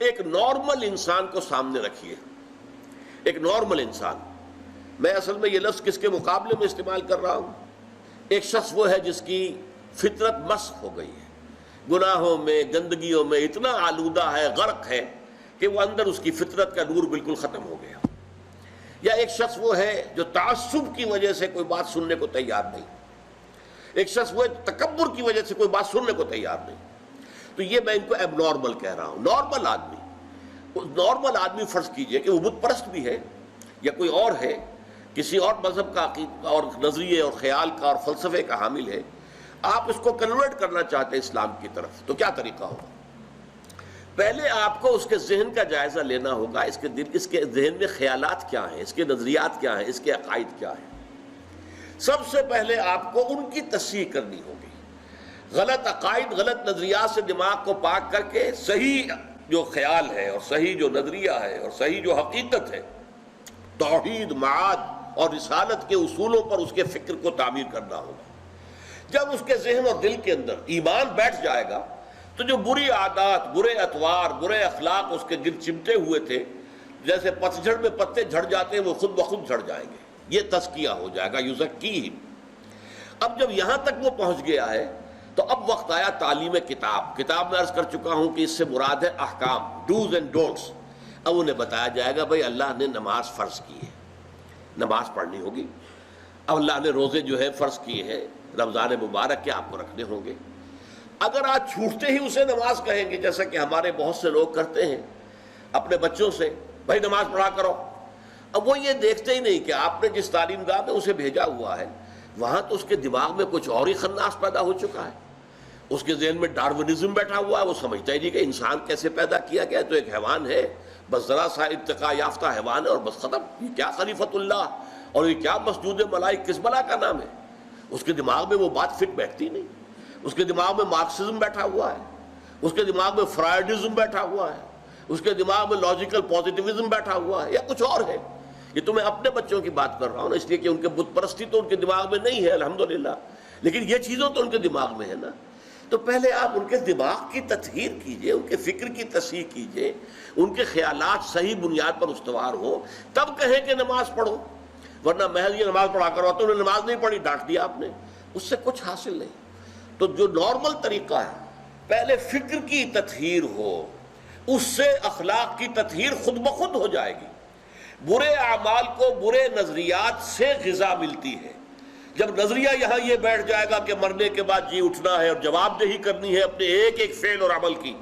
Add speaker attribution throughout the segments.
Speaker 1: ایک نارمل انسان کو سامنے رکھیے، ایک نارمل انسان. میں اصل میں یہ لفظ کس کے مقابلے میں استعمال کر رہا ہوں؟ ایک شخص وہ ہے جس کی فطرت مسخ ہو گئی ہے، گناہوں میں، گندگیوں میں اتنا آلودہ ہے، غرق ہے کہ وہ اندر اس کی فطرت کا نور بالکل ختم ہو گیا. یا ایک شخص وہ ہے جو تعصب کی وجہ سے کوئی بات سننے کو تیار نہیں. ایک شخص وہ تکبر کی وجہ سے کوئی بات سننے کو تیار نہیں. تو یہ میں ان کو ایب نارمل کہہ رہا ہوں. نارمل آدمی فرض کیجئے کہ وہ بت پرست بھی ہے یا کوئی اور ہے، کسی اور مذہب کا عقیدہ اور نظریے اور خیال کا اور فلسفے کا حامل ہے، آپ اس کو کنورٹ کرنا چاہتے ہیں اسلام کی طرف، تو کیا طریقہ ہوگا؟ پہلے آپ کو اس کے ذہن کا جائزہ لینا ہوگا. اس کے ذہن میں خیالات کیا ہیں، اس کے نظریات کیا ہیں، اس کے عقائد کیا ہیں. سب سے پہلے آپ کو ان کی تصحیح کرنی ہوگی. غلط عقائد، غلط نظریات سے دماغ کو پاک کر کے صحیح جو خیال ہے اور صحیح جو نظریہ ہے اور صحیح جو حقیقت ہے، توحید، معاد اور رسالت کے اصولوں پر اس کے فکر کو تعمیر کرنا ہوگا. جب اس کے ذہن اور دل کے اندر ایمان بیٹھ جائے گا تو جو بری عادات، برے اطوار، برے اخلاق اس کے گرد چمٹے ہوئے تھے، جیسے پتجھڑ میں پتے جھڑ جاتے ہیں، وہ خود بخود جھڑ جائیں گے. یہ تزکیہ ہو جائے گا، یزکیہم. اب جب یہاں تک وہ پہنچ گیا ہے تو اب وقت آیا تعلیم کتاب. کتاب میں عرض کر چکا ہوں کہ اس سے مراد ہے احکام، ڈوز اینڈ ڈونٹس. اب انہیں بتایا جائے گا بھائی اللہ نے نماز فرض کی ہے، نماز پڑھنی ہوگی. اب اللہ نے روزے جو ہے فرض کیے ہیں، رمضان مبارک کے آپ کو رکھنے ہوں گے. اگر آج چھوٹتے ہی اسے نماز کہیں گے، جیسا کہ ہمارے بہت سے لوگ کرتے ہیں اپنے بچوں سے، بھائی نماز پڑھا کرو. اب وہ یہ دیکھتے ہی نہیں کہ آپ نے جس تعلیم گاہ میں اسے بھیجا ہوا ہے وہاں تو اس کے دماغ میں کچھ اور ہی خناس پیدا ہو چکا ہے. اس کے ذہن میں ڈارونزم بیٹھا ہوا ہے. وہ سمجھتا ہی نہیں کہ انسان کیسے پیدا کیا گیا، تو ایک حیوان ہے، بس ذرا سا ارتقاء یافتہ حیوان ہے اور بس ختم. یہ کیا خلیفۃ اللہ اور یہ کیا مسجود ملائک، کس بلا کا نام ہے؟ اس کے دماغ میں وہ بات فٹ بیٹھتی نہیں. اس کے دماغ میں مارکسزم بیٹھا ہوا ہے، اس کے دماغ میں فرائڈزم بیٹھا ہوا ہے، اس کے دماغ میں لاجیکل پوزیٹیوزم بیٹھا ہوا ہے، یا کچھ اور ہے. یہ تو میں اپنے بچوں کی بات کر رہا ہوں نا، اس لیے کہ ان کے بت پرستی تو ان کے دماغ میں نہیں ہے الحمدللہ، لیکن یہ چیزوں تو ان کے دماغ میں ہے نا. تو پہلے آپ ان کے دماغ کی تطہیر کیجئے، ان کے فکر کی تصحیح کیجئے، ان کے خیالات صحیح بنیاد پر استوار ہو، تب کہیں کہ نماز پڑھو. ورنہ محض یہ نماز پڑھا کرو تو انہیں نماز نہیں پڑھی، ڈانٹ دیا آپ نے، اس سے کچھ حاصل نہیں. تو جو نارمل طریقہ ہے، پہلے فکر کی تطہیر ہو، اس سے اخلاق کی تطہیر خود بخود ہو جائے گی. برے اعمال کو برے نظریات سے غذا ملتی ہے. جب نظریہ یہاں یہ بیٹھ جائے گا کہ مرنے کے بعد جی اٹھنا ہے اور جواب دہی کرنی ہے اپنے ایک ایک فعل اور عمل کی،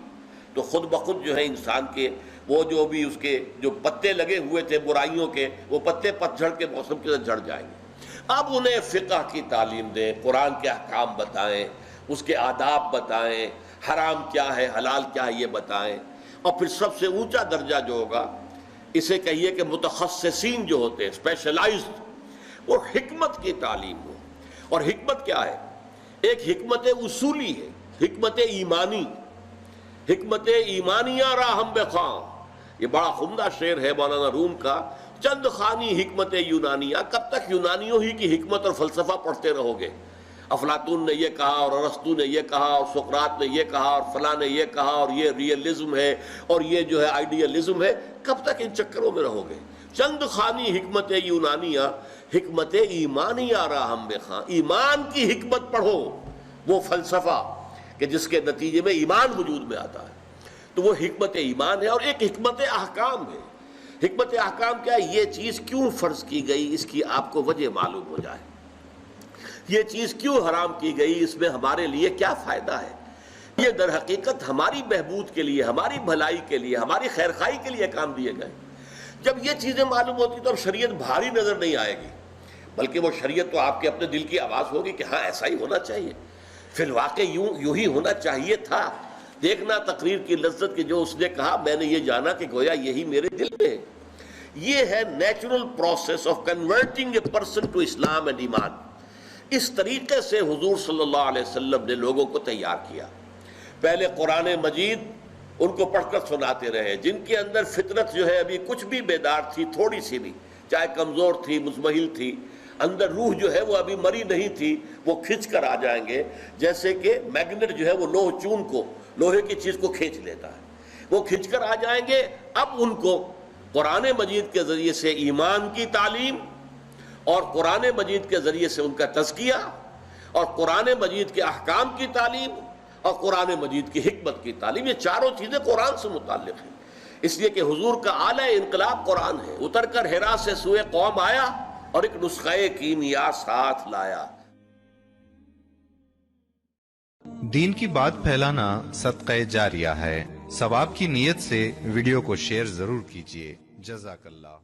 Speaker 1: تو خود بخود جو ہے انسان کے وہ جو بھی اس کے جو پتے لگے ہوئے تھے برائیوں کے، وہ پتے پتجھڑ کے موسم کے ساتھ جھڑ جائیں گے. اب انہیں فقہ کی تعلیم دیں، قرآن کے احکام بتائیں، اس کے آداب بتائیں، حرام کیا ہے حلال کیا ہے یہ بتائیں. اور پھر سب سے اونچا درجہ جو ہوگا، اسے کہیے کہ متخصصین جو ہوتے ہیں، اسپیشلائزڈ، وہ حکمت کی تعلیم ہو. اور حکمت کیا ہے؟ ایک حکمت اصولی ہے، حکمت ایمانی. حکمت ایمانیہ راہم بخواں، یہ بڑا عمدہ شعر ہے مولانا روم کا. چند خانی حکمت یونانیہ. کب تک یونانیوں ہی کی حکمت اور فلسفہ پڑھتے رہو گے؟ افلاطون نے یہ کہا اور ارسطو نے یہ کہا اور سقراط نے یہ کہا اور فلاں نے یہ کہا اور یہ ریئلزم ہے اور یہ جو ہے آئیڈیلزم ہے. کب تک ان چکروں میں رہو گے؟ چند خانی حکمت یونانیہ، حکمت ایمانیہ راہم بخواں. ایمان کی حکمت پڑھو، وہ فلسفہ کہ جس کے نتیجے میں ایمان وجود میں آتا ہے. تو وہ حکمت ایمان ہے. اور ایک حکمت احکام ہے. حکمت احکام کیا ہے؟ یہ چیز کیوں فرض کی گئی، اس کی آپ کو وجہ معلوم ہو جائے. یہ چیز کیوں حرام کی گئی، اس میں ہمارے لیے کیا فائدہ ہے. یہ در حقیقت ہماری بہبود کے لیے، ہماری بھلائی کے لیے، ہماری خیرخواہی کے لیے کام دیے گئے. جب یہ چیزیں معلوم ہوتی تو اب شریعت بھاری نظر نہیں آئے گی، بلکہ وہ شریعت تو آپ کے اپنے دل کی آواز ہوگی کہ ہاں ایسا ہی ہونا چاہیے، فی الواقع یوں ہی ہونا چاہیے تھا. دیکھنا تقریر کی لذت کہ جو اس نے کہا میں نے یہ جانا کہ گویا یہی میرے دل میں ہے. یہ ہے natural process of converting a person to Islam and ایمان. اس طریقے سے حضور صلی اللہ علیہ وسلم نے لوگوں کو تیار کیا. پہلے قرآن مجید ان کو پڑھ کر سناتے رہے، جن کے اندر فطرت جو ہے ابھی کچھ بھی بیدار تھی، تھوڑی سی بھی، چاہے کمزور تھی، مزمحل تھی، اندر روح جو ہے وہ ابھی مری نہیں تھی، وہ کھنچ کر آ جائیں گے. جیسے کہ میگنیٹ جو ہے وہ لوہ چون کو، لوہے کی چیز کو کھینچ لیتا ہے. وہ کھنچ کر آ جائیں گے. اب ان کو قرآن مجید کے ذریعے سے ایمان کی تعلیم اور قرآن مجید کے ذریعے سے ان کا تزکیہ اور قرآن مجید کے احکام کی تعلیم اور قرآن مجید کی حکمت کی تعلیم، یہ چاروں چیزیں قرآن سے متعلق ہیں. اس لیے کہ حضور کا اعلیٰ انقلاب قرآن ہے. اتر کر حرا سے سوئے قوم آیا اور ایک نسخہ کیمیا ساتھ لایا.
Speaker 2: دین کی بات پھیلانا صدقہ جاریہ ہے. ثواب کی نیت سے ویڈیو کو شیئر ضرور کیجیے. جزاک اللہ.